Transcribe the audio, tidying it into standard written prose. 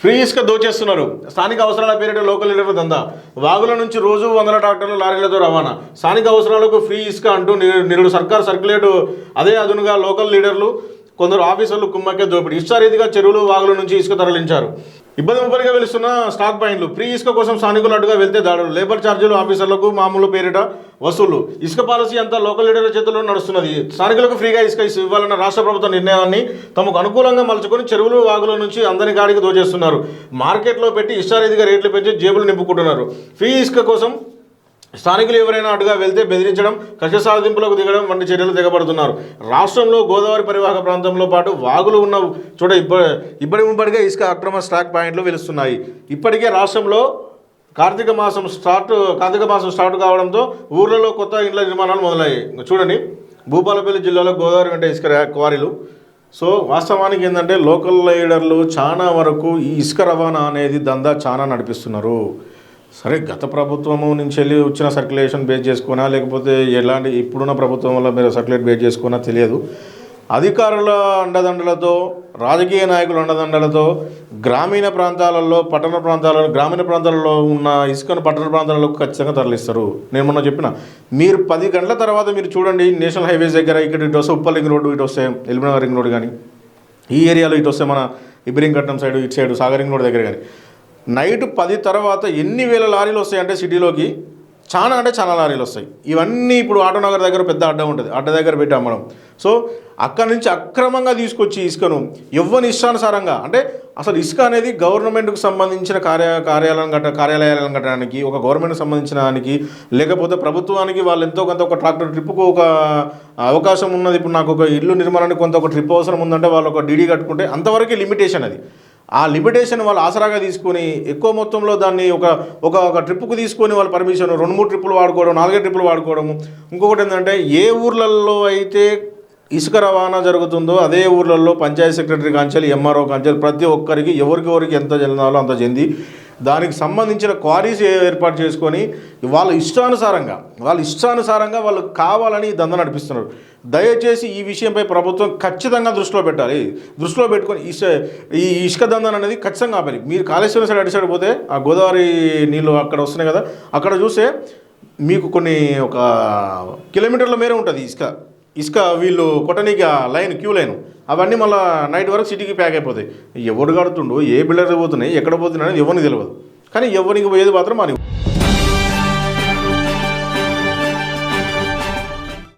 Free ఇసుక దోచేస్తున్నారు. స్థానిక అవసరాల పేరిట లోకల్ లీడర్ల దందా. వాగుల నుంచి రోజు వందల ట్రాక్టర్ల లారీలతో రవాణా. స్థానిక అవసరాలకు ఫ్రీ ఇసుక అంటూ నిరుడు సర్కార్ సర్క్యులేట్. అదే అదునుగా లోకల్ లీడర్లు కొందరు ఆఫీసర్లు కుమ్మక్కే దోపిడీ. ఇష్టారీతిగా చెరువులు వాగుల నుంచి ఇసుక తరలించారు. ఇబ్బంది ముప్పరిగా వెలుస్తున్న స్టాక్ పాయింట్లు. ఫ్రీ ఇసుక కోసం స్థానికులు అడ్డుగా వెళ్తే దాడులు. లేబర్ ఛార్జీలు ఆఫీసర్లకు మామూలు పేరిట వసూలు. ఇసుక పాలసీ అంతా లోకల్ లీడర్ల చేతుల్లో నడుస్తున్నది. స్థానికులకు ఫ్రీగా ఇసుక ఇవ్వాలన్న రాష్ట్ర ప్రభుత్వ నిర్ణయాన్ని తమకు అనుకూలంగా మలుచుకొని చెరువులు వాగుల నుంచి అందరి కాడికి దోచేస్తున్నారు. మార్కెట్లో పెట్టి ఇష్టారీతిగా రేట్లు పెంచి జేబులు నింపుకుంటున్నారు. ఫ్రీ ఇసుక కోసం స్థానికులు ఎవరైనా అడ్డుగా వెళ్తే బెదిరించడం, కక్ష సాధింపులకు దిగడం వంటి చర్యలు దిగబడుతున్నారు. రాష్ట్రంలో గోదావరి పరివాహక ప్రాంతంలో పాటు వాగులు ఉన్న చోట ఇబ్బడి ముబ్బడిగా ఇసుక అక్రమ స్టాక్ పాయింట్లు వెలుస్తున్నాయి. ఇప్పటికే రాష్ట్రంలో కార్తీక మాసం స్టార్ట్ కావడంతో ఊర్లలో కొత్త ఇండ్ల నిర్మాణాలు మొదలయ్యాయి. చూడండి, భూపాలపల్లి జిల్లాలో గోదావరి వెంట ఇసుక క్వారీలు. సో వాస్తవానికి ఏంటంటే లోకల్ లీడర్లు చాలా వరకు ఈ ఇసుక రవాణా అనేది దందా చాలా నడిపిస్తున్నారు. సరే, గత ప్రభుత్వము నుంచి వెళ్ళి వచ్చిన సర్క్యులేషన్ బేస్ చేసుకున్నా, లేకపోతే ఎలాంటి ఇప్పుడున్న ప్రభుత్వం వల్ల మీరు సర్క్యులేట్ బేస్ చేసుకున్నా తెలియదు. అధికారుల అండదండలతో, రాజకీయ నాయకుల అండదండలతో గ్రామీణ ప్రాంతాలలో గ్రామీణ ప్రాంతాలలో ఉన్న ఇసుకను పట్టణ ప్రాంతాలకు ఖచ్చితంగా తరలిస్తారు. నేను మొన్న చెప్పిన, మీరు 10 గంటల తర్వాత మీరు చూడండి, నేషనల్ హైవేస్ దగ్గర ఇక్కడ ఇటు వస్తే ఉప్పల్ రింగ్ రోడ్డు, ఇటు వస్తే ఎల్బీనగర్ రింగ్ రోడ్ కానీ, ఈ ఏరియాలో ఇటు వస్తే మన ఇబ్రహీంపట్నం సైడ్, ఇటు సైడ్ సాగర్ రింగ్ రోడ్ దగ్గర కానీ నైట్ 10 తర్వాత ఎన్ని వేల లారీలు వస్తాయంటే సిటీలోకి చాలా లారీలు వస్తాయి. ఇవన్నీ ఇప్పుడు ఆటోనగర్ దగ్గర పెద్ద అడ్డ ఉంటుంది, అడ్డ దగ్గర పెట్టి అమ్మడం. సో అక్కడి నుంచి అక్రమంగా తీసుకొచ్చి ఇసుకను ఎవ్వని ఇష్టానుసారంగా, అంటే అసలు ఇసుక అనేది గవర్నమెంట్కు సంబంధించిన కార్యాలయాలను కట్టడానికి, ఒక గవర్నమెంట్కి సంబంధించిన దానికి, లేకపోతే ప్రభుత్వానికి వాళ్ళు ఎంతో కొంత ఒక ట్రాక్టర్ ట్రిప్కు ఒక అవకాశం ఉన్నది. ఇప్పుడు నాకు ఒక ఇల్లు నిర్మాణానికి కొంత ఒక ట్రిప్ అవసరం ఉందంటే వాళ్ళు ఒక డీడీ కట్టుకుంటే అంతవరకు లిమిటేషన్ అది. ఆ లిమిటేషన్ వాళ్ళు ఆసరాగా తీసుకొని ఎక్కువ మొత్తంలో దాన్ని ఒక ట్రిప్పుకు తీసుకొని వాళ్ళ పర్మిషన్ 2-3 ట్రిప్పులు వాడుకోవడం, 4 ట్రిప్పులు వాడుకోవడము. ఇంకొకటి ఏంటంటే, ఏ ఊర్లలో అయితే ఇసుక రవాణా జరుగుతుందో అదే ఊర్లలో పంచాయతీ సెక్రటరీ కాంచెలు, ఎంఆర్ఓ కాంచెలు ప్రతి ఒక్కరికి ఎవరికి ఎంత చెందాలో అంత చెంది దానికి సంబంధించిన క్వారీస్ ఏర్పాటు చేసుకొని వాళ్ళ ఇష్టానుసారంగా వాళ్ళు కావాలని దంద నడిపిస్తున్నారు. దయచేసి ఈ విషయంపై ప్రభుత్వం ఖచ్చితంగా దృష్టిలో పెట్టాలి. దృష్టిలో పెట్టుకొని ఈ ఇసుక దందన అనేది ఖచ్చితంగా ఆపాలి. మీరు కాళేశ్వరం సైడ్ అటు సైడ్ పోతే ఆ గోదావరి నీళ్ళు అక్కడ వస్తున్నాయి కదా, అక్కడ చూస్తే మీకు కొన్ని ఒక కిలోమీటర్ల మేర ఉంటుంది ఇసుక వీళ్ళు కొట్టనీకి లైన్, క్యూ లైన్, అవన్నీ మళ్ళీ నైట్ వరకు సిటీకి ప్యాక్ అయిపోతాయి. ఎవరు కడుతుండో, ఏ బిల్డర్ పోతున్నాయి, ఎక్కడ పోతున్నాయి అనేది ఎవరికి తెలియదు. కానీ ఎవరికి పోయేది మాత్రం మనకి